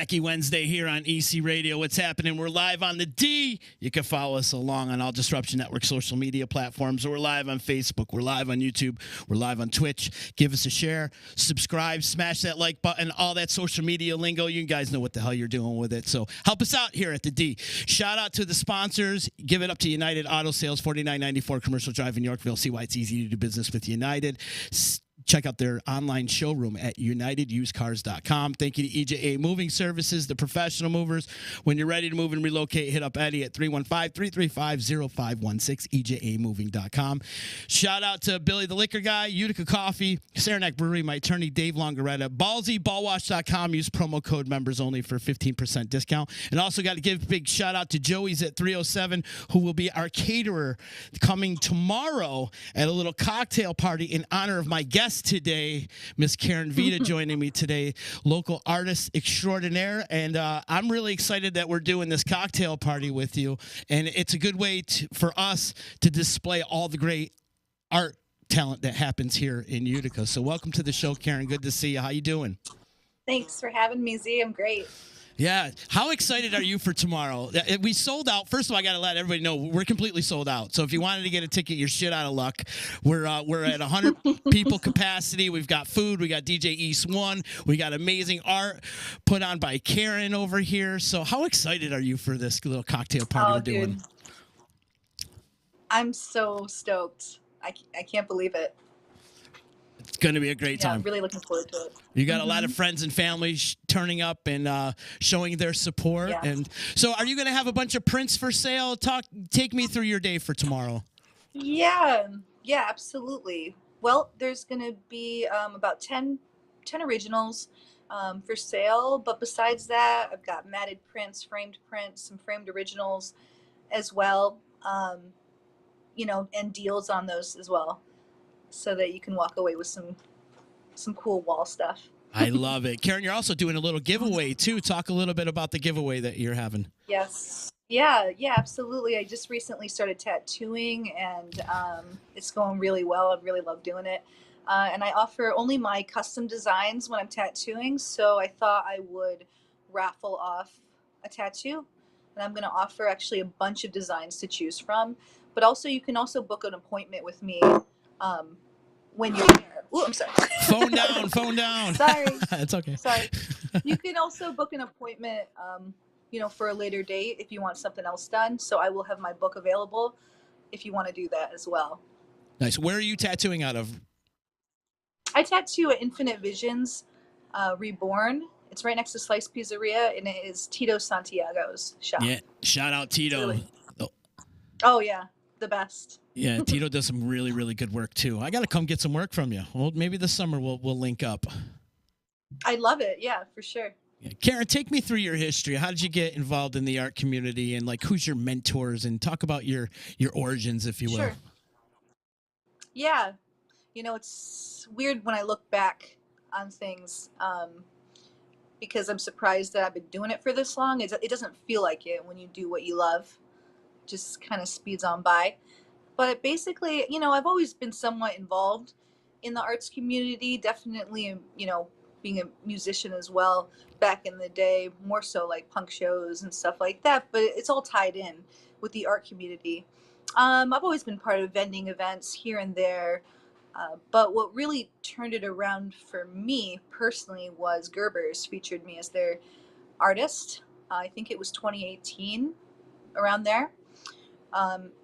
Wacky Wednesday here on EC Radio. What's happening? We're live on the D. You can follow us along on all Disruption Network social media platforms. We're live on Facebook. We're live on YouTube. We're live on Twitch. Give us a share, subscribe, smash that like button, all that social media lingo. You guys know what the hell you're doing with it. So help us out here at the D. Shout out to the sponsors. Give it up to United Auto Sales, 4994 Commercial Drive in Yorkville. See why it's easy to do business with United. Check out their online showroom at unitedusedcars.com. Thank you to EJA Moving Services, the professional movers. When you're ready to move and relocate, hit up Eddie at 315-335-0516, ejamoving.com. Shout out to Billy the Liquor Guy, Utica Coffee, Saranac Brewery, my attorney Dave Longaretta, Ballsy, ballwash.com. Use promo code members only for 15% discount. And also got to give a big shout out to Joey's at 307, who will be our caterer tomorrow at a little cocktail party in honor of my guest today, Miss Keren Vita, joining me today, local artist extraordinaire. And I'm really excited that we're doing this cocktail party with you. And it's a good way for us to display all the great art talent that happens here in Utica. So welcome to the show, Keren. Good to see you. How you doing? Thanks for having me, Z. I'm great. Yeah. How excited are you for tomorrow? We sold out. First of all, I got to let everybody know we're completely sold out. So if you wanted to get a ticket, you're shit out of luck. We're at 100 people capacity. We've got food. We got DJ East One. We got amazing art put on by Keren over here. So how excited are you for this little cocktail party we're doing? Dude. I'm so stoked. I can't believe it. It's going to be a great time. I'm really looking forward to it. You got a lot of friends and family turning up and showing their support. Yeah. And so are you going to have a bunch of prints for sale? Take me through your day for tomorrow. Yeah, absolutely. Well, there's going to be about 10 originals for sale. But besides that, I've got matted prints, some framed originals as well, and deals on those as well, so that you can walk away with some cool wall stuff. I love it. Keren, you're also doing a little giveaway too. Talk a little bit about the giveaway that you're having. Yes. Yeah, absolutely. I just recently started tattooing, and it's going really well. I really love doing it. And I offer only my custom designs when I'm tattooing, so I thought I would raffle off a tattoo. And I'm going to offer actually a bunch of designs to choose from. But also, you can also book an appointment with me when you're there. Ooh, I'm sorry. Phone down. Sorry. It's okay. Sorry. You can also book an appointment, for a later date if you want something else done. So I will have my book available if you want to do that as well. Nice. Where are you tattooing out of? I tattoo at Infinite Visions Reborn. It's right next to Slice Pizzeria, and it is Tito Santiago's shop. Yeah. Shout out Tito. Really. Oh, yeah. The best. Yeah, Tito does some really, really good work too. I got to come get some work from you. Well, maybe this summer we'll link up. I love it. Yeah, for sure. Yeah. Keren, take me through your history. How did you get involved in the art community, and who's your mentors, and talk about your origins, if you will. Sure. Yeah. It's weird when I look back on things because I'm surprised that I've been doing it for this long. It doesn't feel like it when you do what you love. Just kind of speeds on by. But basically, I've always been somewhat involved in the arts community, definitely, being a musician as well back in the day, more so like punk shows and stuff like that, but it's all tied in with the art community. I've always been part of vending events here and there, but what really turned it around for me personally was Gerber's featured me as their artist. I think it was 2018, around there.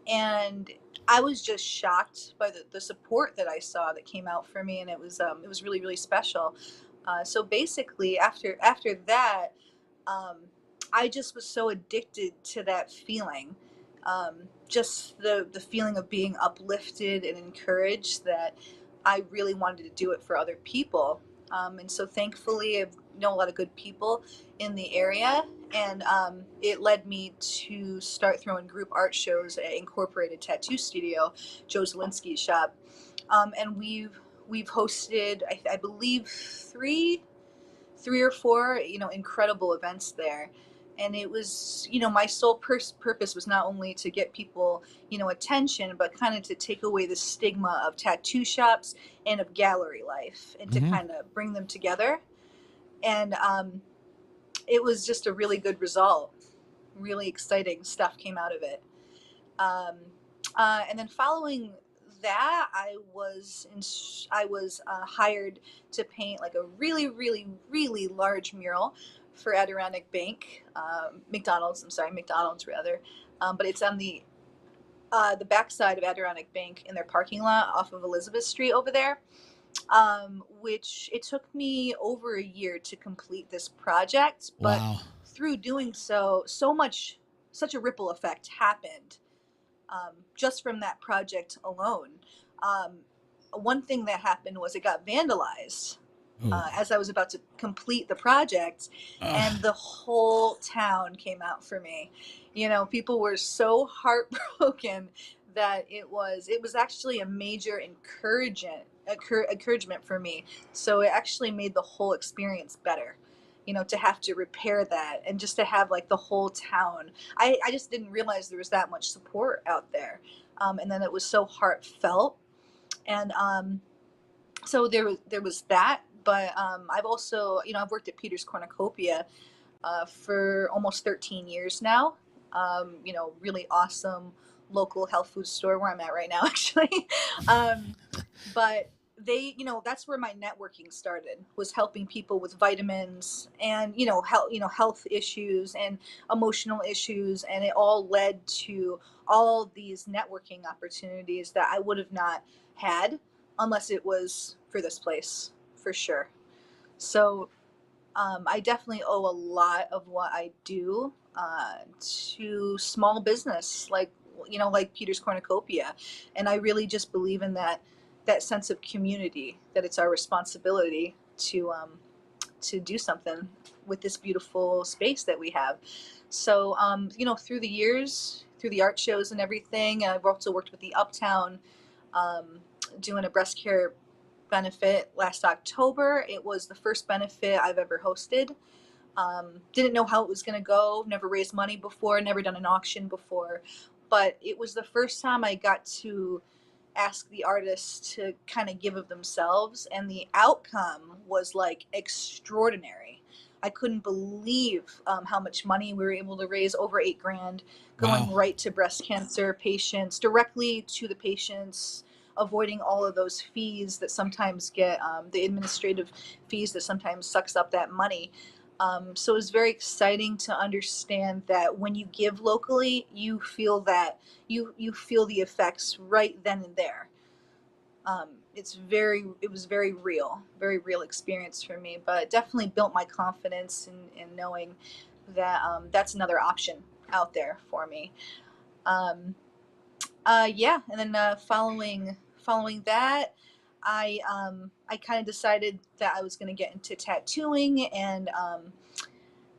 And I was just shocked by the support that I saw that came out for me, and it was really, really special. So basically, after that, I just was so addicted to that feeling, just the feeling of being uplifted and encouraged, that I really wanted to do it for other people. And so thankfully, I know a lot of good people in the area, and it led me to start throwing group art shows at Incorporated Tattoo Studio, Joe Zielinski's shop. And we've hosted, I believe, three or four, incredible events there. And it was, my sole purpose was not only to get people, attention, but kind of to take away the stigma of tattoo shops and of gallery life, and to kind of bring them together. And it was just a really good result. Really exciting stuff came out of it. Um, and then following that, I was hired to paint like a really, really, really large mural for Adirondack Bank, McDonald's. I'm sorry, McDonald's rather. But it's on the backside of Adirondack Bank in their parking lot off of Elizabeth Street over there. Which it took me over a year to complete this project, but Wow. through doing so, such a ripple effect happened just from that project alone. Um, One thing that happened was it got vandalized as I was about to complete the project, and the whole town came out for me. You know, people were so heartbroken that it was actually a major encouragement for me. So it actually made the whole experience better. You know, to have to repair that and just to have like the whole town. I just didn't realize there was that much support out there. And then it was so heartfelt. And so there was that. But I've also, you know, I've worked at Peter's Cornucopia for almost 13 years now. You know, really awesome local health food store where I'm at right now, actually. But they, you know, that's where my networking started, was helping people with vitamins and, health issues and emotional issues. And it all led to all these networking opportunities that I would have not had unless it was for this place, for sure. So I definitely owe a lot of what I do to small business, like, you know, like Peter's Cornucopia, and I really just believe in that sense of community, that it's our responsibility to do something with this beautiful space that we have. So you know, through the years, through the art shows and everything, and I've also worked with the Uptown, doing a breast care benefit last October. It was the first benefit I've ever hosted. Didn't know how it was going to go, never raised money before, never done an auction before, but it was the first time I got to ask the artists to kind of give of themselves, and the outcome was like extraordinary. I couldn't believe how much money we were able to raise, over 8 grand, going Wow. right to breast cancer patients, directly to the patients, avoiding all of those fees that sometimes get, the administrative fees that sometimes sucks up that money. So it was very exciting to understand that when you give locally, you feel that you feel the effects right then and there. It was very real experience for me, but it definitely built my confidence in knowing that that's another option out there for me. Um, yeah, and then following that, I kind of decided that I was going to get into tattooing, and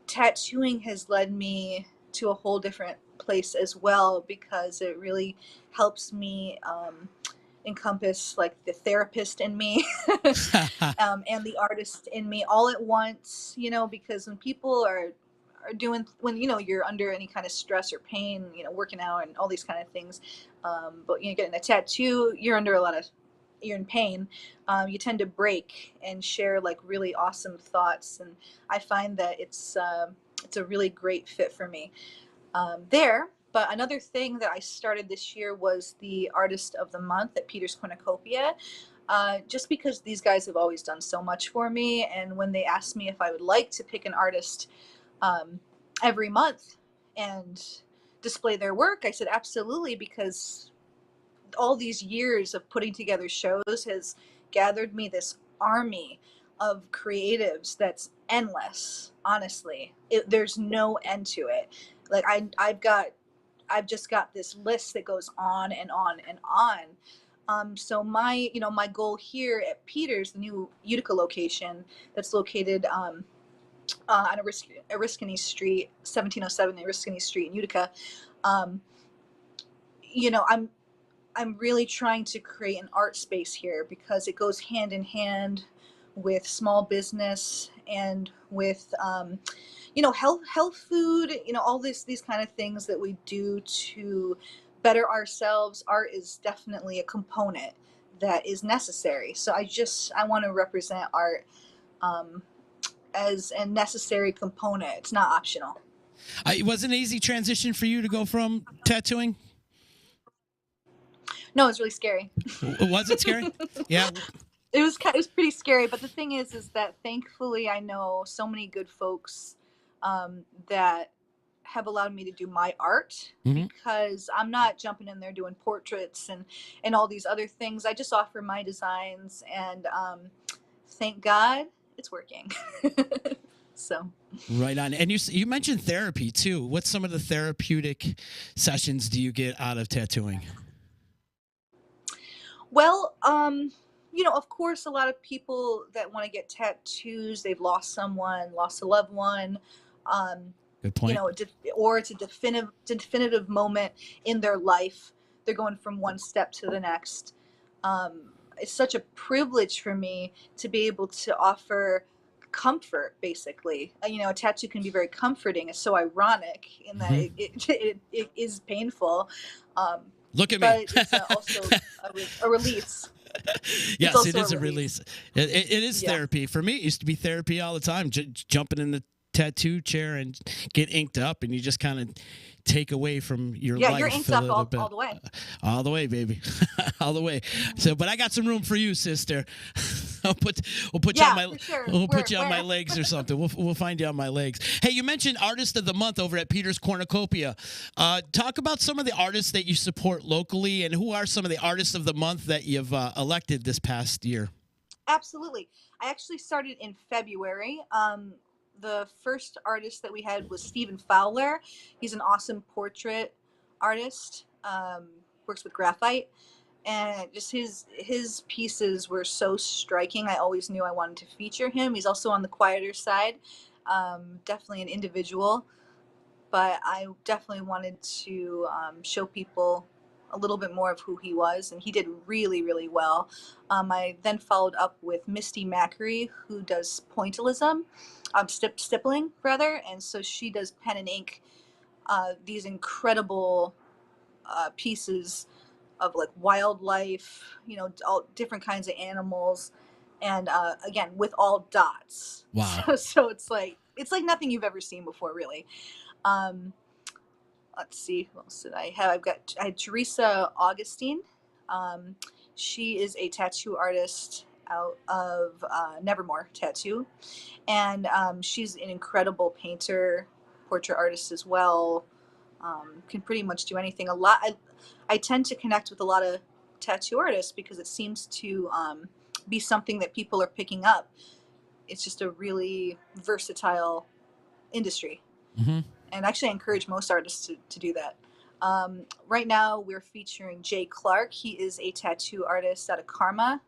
tattooing has led me to a whole different place as well, because it really helps me encompass like the therapist in me and the artist in me all at once. You know, because when people are doing, when, you know, you're under any kind of stress or pain, you know, working out and all these kind of things, but you know, getting a tattoo, you're in pain. You tend to break and share like really awesome thoughts, and I find that it's a really great fit for me there. But another thing that I started this year was the Artist of the Month at Peter's Cornucopia, just because these guys have always done so much for me. And when they asked me if I would like to pick an artist um, every month and display their work, I said absolutely, because all these years of putting together shows has gathered me this army of creatives that's endless. Honestly, there's no end to it. Like I've just got this list that goes on and on and on. So my goal here at Peters, the new Utica location that's located on Oriskany Street, 1707 Oriskany Street in Utica. Um, you know, I'm really trying to create an art space here, because it goes hand in hand with small business and with health food, you know, all these kind of things that we do to better ourselves. Art is definitely a component that is necessary. So I want to represent art, um, as a necessary component. It's not optional. It was an easy transition for you to go from tattooing? No, it's really scary. Was it scary? Yeah. It was pretty scary, but the thing is that thankfully I know so many good folks that have allowed me to do my art, because I'm not jumping in there doing portraits and all these other things. I just offer my designs, and thank God it's working. So Right on. And you mentioned therapy too. What's some of the therapeutic sessions do you get out of tattooing? Well, of course, a lot of people that want to get tattoos, they've lost someone, lost a loved one, Good point. Or it's a definitive moment in their life. They're going from one step to the next. It's such a privilege for me to be able to offer comfort, basically. A tattoo can be very comforting. It's so ironic in that it is painful. Look at but me. It's also a release. Yes, it is a release. It is therapy. For me, it used to be therapy all the time, jumping in the tattoo chair and get inked up, and you just kind of take away from your life. Yeah, you're inked up all the way. All the way, baby. All the way. So, but I got some room for you, sister. We'll put you on my put you on my legs or something. We'll find you on my legs. Hey, you mentioned Artist of the Month over at Peter's Cornucopia. Talk about some of the artists that you support locally, and who are some of the Artists of the Month that you've elected this past year? Absolutely. I actually started in February. The first artist that we had was Stephen Fowler. He's an awesome portrait artist, works with graphite, and just his pieces were so striking. I always knew I wanted to feature him. He's also on the quieter side, definitely an individual, but I definitely wanted to show people a little bit more of who he was, and he did really, really well. I then followed up with Misty Macri, who does pointillism, stippling rather, and so she does pen and ink, these incredible pieces of like wildlife, all different kinds of animals, and again with all dots. Wow. So it's like nothing you've ever seen before, really. Let's see, who else did I have? I had Teresa Augustine. She is a tattoo artist out of Nevermore Tattoo, and she's an incredible painter, portrait artist as well. Can pretty much do anything. I tend to connect with a lot of tattoo artists because it seems to be something that people are picking up. It's just a really versatile industry. And actually I encourage most artists to do that. Right now we're featuring Jay Clark. He is a tattoo artist out of Karma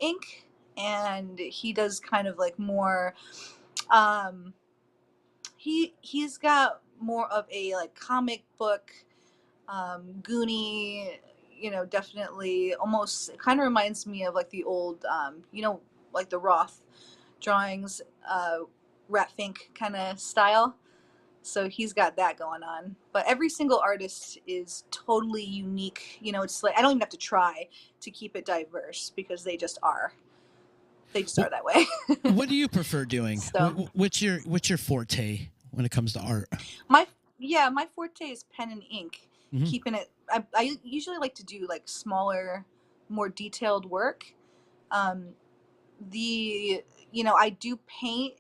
Inc. And he does kind of like more, he's got more of a like comic book, Goonie, definitely almost, it kind of reminds me of like the old, like the Roth drawings, Rat Fink kind of style. So he's got that going on. But every single artist is totally unique. It's like I don't even have to try to keep it diverse because they just are. They just are that way. What do you prefer doing? So, what's your forte when it comes to art? My forte is pen and ink. Keeping it. I usually like to do like smaller, more detailed work. I do paint,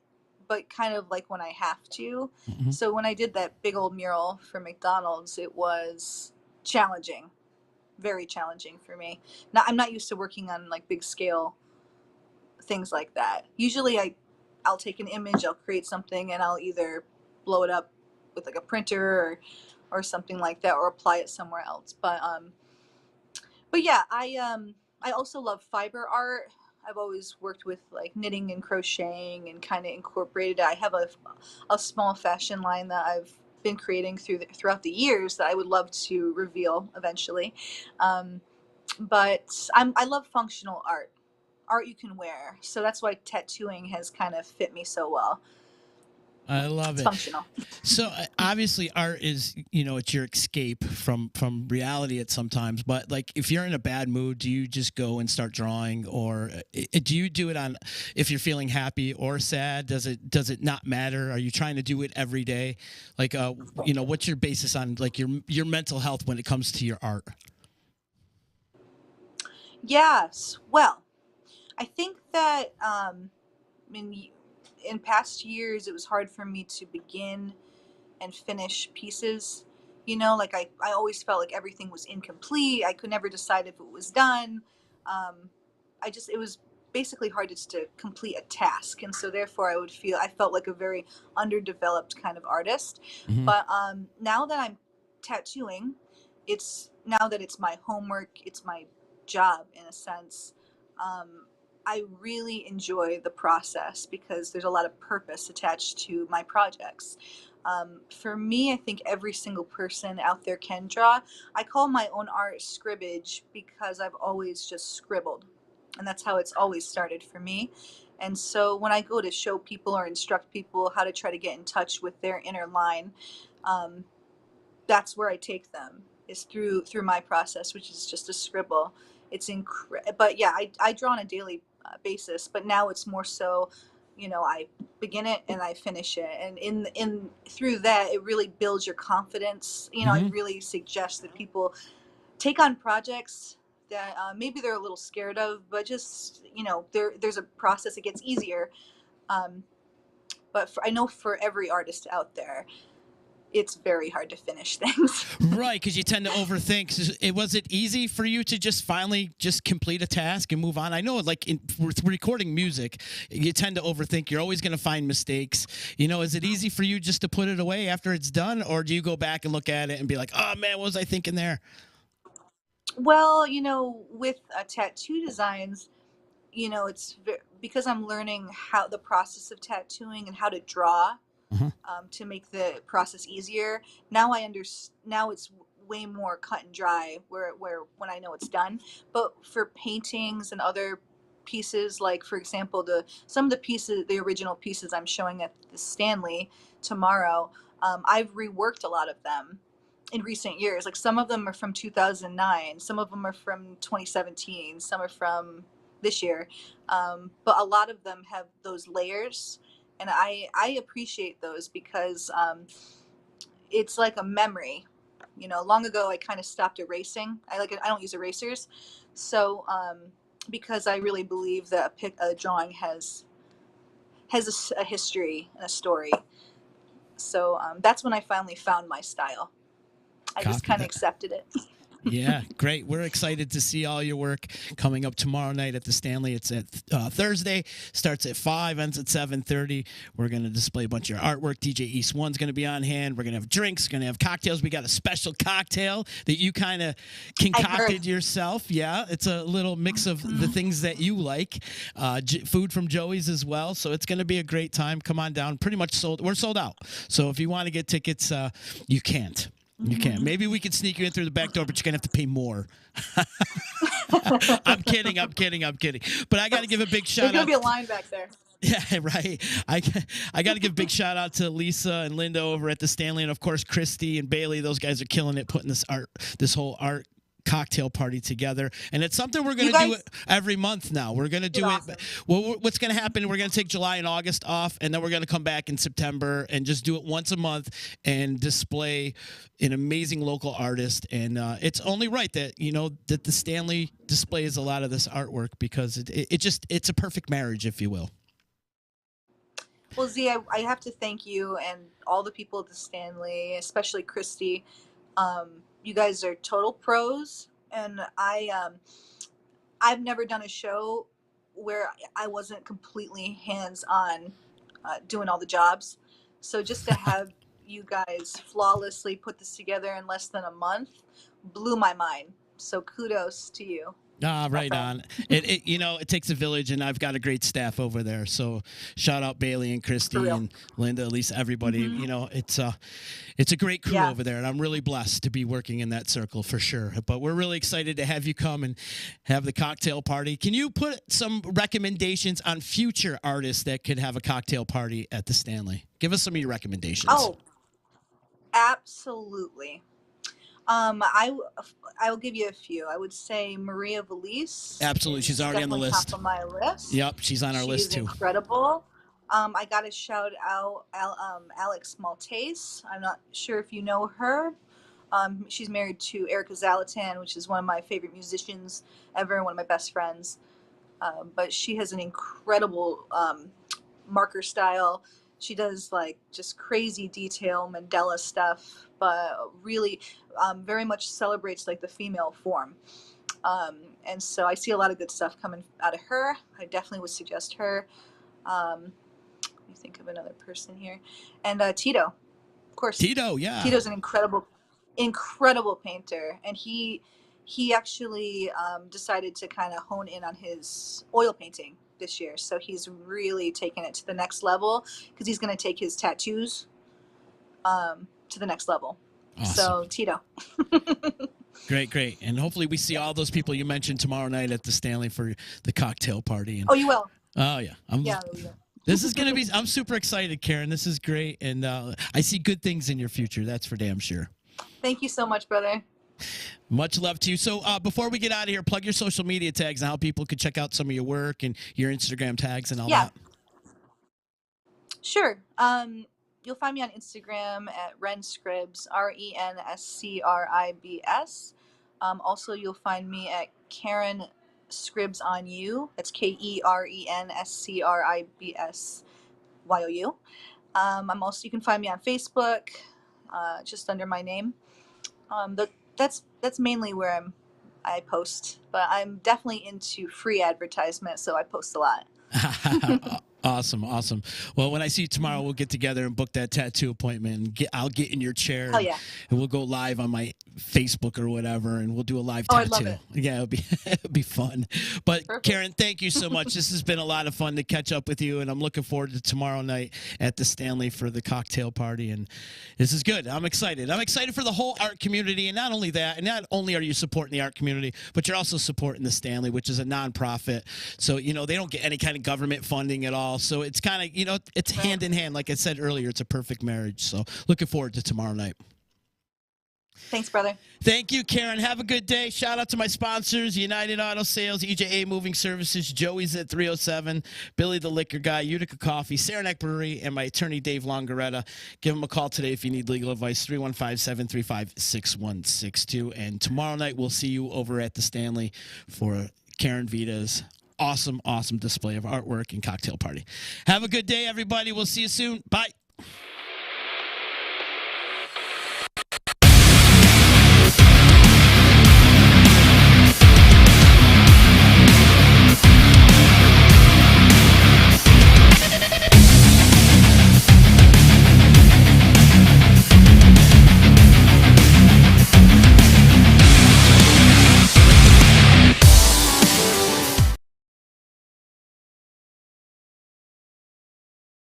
but kind of like when I have to. So when I did that big old mural for McDonald's, it was challenging, very challenging for me. I'm not used to working on like big scale things like that. Usually I'll take an image, I'll create something, and I'll either blow it up with like a printer or something like that, or apply it somewhere else. But yeah, I also love fiber art. I've always worked with like knitting and crocheting and kind of incorporated it. I have a small fashion line that I've been creating throughout the years that I would love to reveal eventually. But I love functional art you can wear. So that's why tattooing has kind of fit me so well. I love It's it. functional. So obviously art is, it's your escape from reality at sometimes, but like if you're in a bad mood, do you just go and start drawing, or do you do it on if you're feeling happy or sad? Does it not matter? Are you trying to do it every day? Like what's your basis on like your mental health when it comes to your art? Yes. Well, I think that in past years it was hard for me to begin and finish pieces. Like I always felt like everything was incomplete. I could never decide if it was done. Um, it was basically hard just to complete a task. And so therefore I felt like a very underdeveloped kind of artist. Mm-hmm. But now that I'm tattooing, now that it's my homework, it's my job in a sense. I really enjoy the process because there's a lot of purpose attached to my projects. For me, I think every single person out there can draw. I call my own art scribbage because I've always just scribbled. And that's how it's always started for me. And so when I go to show people or instruct people how to try to get in touch with their inner line, um, that's where I take them, is through my process, which is just a scribble. But yeah, I draw on a daily basis, but now it's more so, I begin it and I finish it, and in through that it really builds your confidence. I Mm-hmm. really suggest that people take on projects that maybe they're a little scared of, but just there's a process. It gets easier. Um, but I know for every artist out there, it's very hard to finish things. Right, because you tend to overthink. Was it easy for you to just finally just complete a task and move on? I know, like with recording music, you tend to overthink. You're always going to find mistakes. Is it easy for you just to put it away after it's done, or do you go back and look at it and be like, "Oh man, what was I thinking there?" Well, with tattoo designs, because I'm learning how the process of tattooing and how to draw Uh-huh. to make the process easier. Now now it's way more cut and dry where when I know it's done. But for paintings and other pieces, like for example, the original pieces I'm showing at the Stanley tomorrow, I've reworked a lot of them in recent years. Like some of them are from 2009, some of them are from 2017, some are from this year, but a lot of them have those layers, and I appreciate those because it's like a memory. Long ago I kind of stopped erasing. I don't use erasers, so because I really believe that a drawing has a history and a story. So that's when I finally found my style. I just Copy kind of that. accepted it. Yeah, great. We're excited to see all your work coming up tomorrow night at the Stanley. It's at Thursday, starts at 5, ends at 7:30. We're going to display a bunch of your artwork. DJ East One's going to be on hand. We're going to have drinks, going to have cocktails. We got a special cocktail that you kind of concocted yourself. Yeah, it's a little mix of the things that you like. Food from Joey's as well. So it's going to be a great time. Come on down. Pretty much we're sold out. So if you want to get tickets, you can't. You can't. Maybe we could sneak you in through the back door, but you're going to have to pay more. I'm kidding. But I got to give a big shout There's out. going to be a line back there. Yeah, right. I got to give a big shout out to Lisa and Linda over at the Stanley, and of course Christy and Bailey. Those guys are killing it, putting this whole art cocktail party together, and it's something we're going to do it every month now. We're going to do it. Well, what's going to happen, we're going to take July and August off, and then we're going to come back in September and just do it once a month and display an amazing local artist. And it's only right that that the Stanley displays a lot of this artwork, because it's a perfect marriage, if you will. Well, Z, I have to thank you and all the people at the Stanley, especially Christy. You guys are total pros, and I've never done a show where I wasn't completely hands-on doing all the jobs. So just to have you guys flawlessly put this together in less than a month blew my mind. So kudos to you. Ah, right on. It takes a village, and I've got a great staff over there. So shout out Bailey and For Christy real. and Linda, at least everybody. It's a great crew Yeah. over there, and I'm really blessed to be working in that circle for sure. But we're really excited to have you come and have the cocktail party. Can you put some recommendations on future artists that could have a cocktail party at the Stanley? Give us some of your recommendations. Oh, absolutely. I will give you a few. I would say Maria Valise. Absolutely, she's already on the definitely list. top of my list. Yep, she's on our She list is too. incredible. I got to shout out Alex Maltese. I'm not sure if you know her. She's married to Erica Zalatan, which is one of my favorite musicians ever, one of my best friends. But she has an incredible marker style. She does like just crazy detail Mandela stuff, but really very much celebrates like the female form. And so I see a lot of good stuff coming out of her. I definitely would suggest her. Let me think of another person here. And Tito, of course. Tito, yeah. Tito's an incredible painter. And he actually decided to kind of hone in on his oil painting this year. So he's really taken it to the next level because he's going to take his tattoos to the next level. Awesome. So Tito. Great. And hopefully we see all those people you mentioned tomorrow night at the Stanley for the cocktail party. And, Oh, you will. oh, yeah. Yeah, we will. This is going to be, I'm super excited, Keren. This is great. And I see good things in your future. That's for damn sure. Thank you so much, brother. Much love to you. So before we get out of here, plug your social media tags and how people could check out some of your work and your Instagram tags and all that. Sure. You'll find me on Instagram at Renscribs, RENSCRIBS. Also, you'll find me at Keren Scribs on You. That's KERENSCRIBSYOU. You can find me on Facebook, just under my name. That's mainly where I post, but I'm definitely into free advertisement, so I post a lot. Awesome. Well, when I see you tomorrow, we'll get together and book that tattoo appointment. And I'll get in your chair. Hell yeah. And we'll go live on my Facebook or whatever, and we'll do a live tattoo. I'd love it. Yeah, it'll be fun. But Perfect. Keren, thank you so much. This has been a lot of fun to catch up with you, and I'm looking forward to tomorrow night at the Stanley for the cocktail party. And this is good. I'm excited. I'm excited for the whole art community, and not only that, and not only are you supporting the art community, but you're also supporting the Stanley, which is a nonprofit. So they don't get any kind of government funding at all. So it's kind of it's hand in hand. Like I said earlier, it's a perfect marriage. So looking forward to tomorrow night. Thanks, brother. Thank you, Keren. Have a good day. Shout out to my sponsors, United Auto Sales, EJA Moving Services, Joey's at 307, Billy the Liquor Guy, Utica Coffee, Saranac Brewery, and my attorney, Dave Longaretta. Give him a call today if you need legal advice, 315-735-6162. And tomorrow night, we'll see you over at the Stanley for Keren Vita's awesome display of artwork and cocktail party. Have a good day, everybody. We'll see you soon. Bye.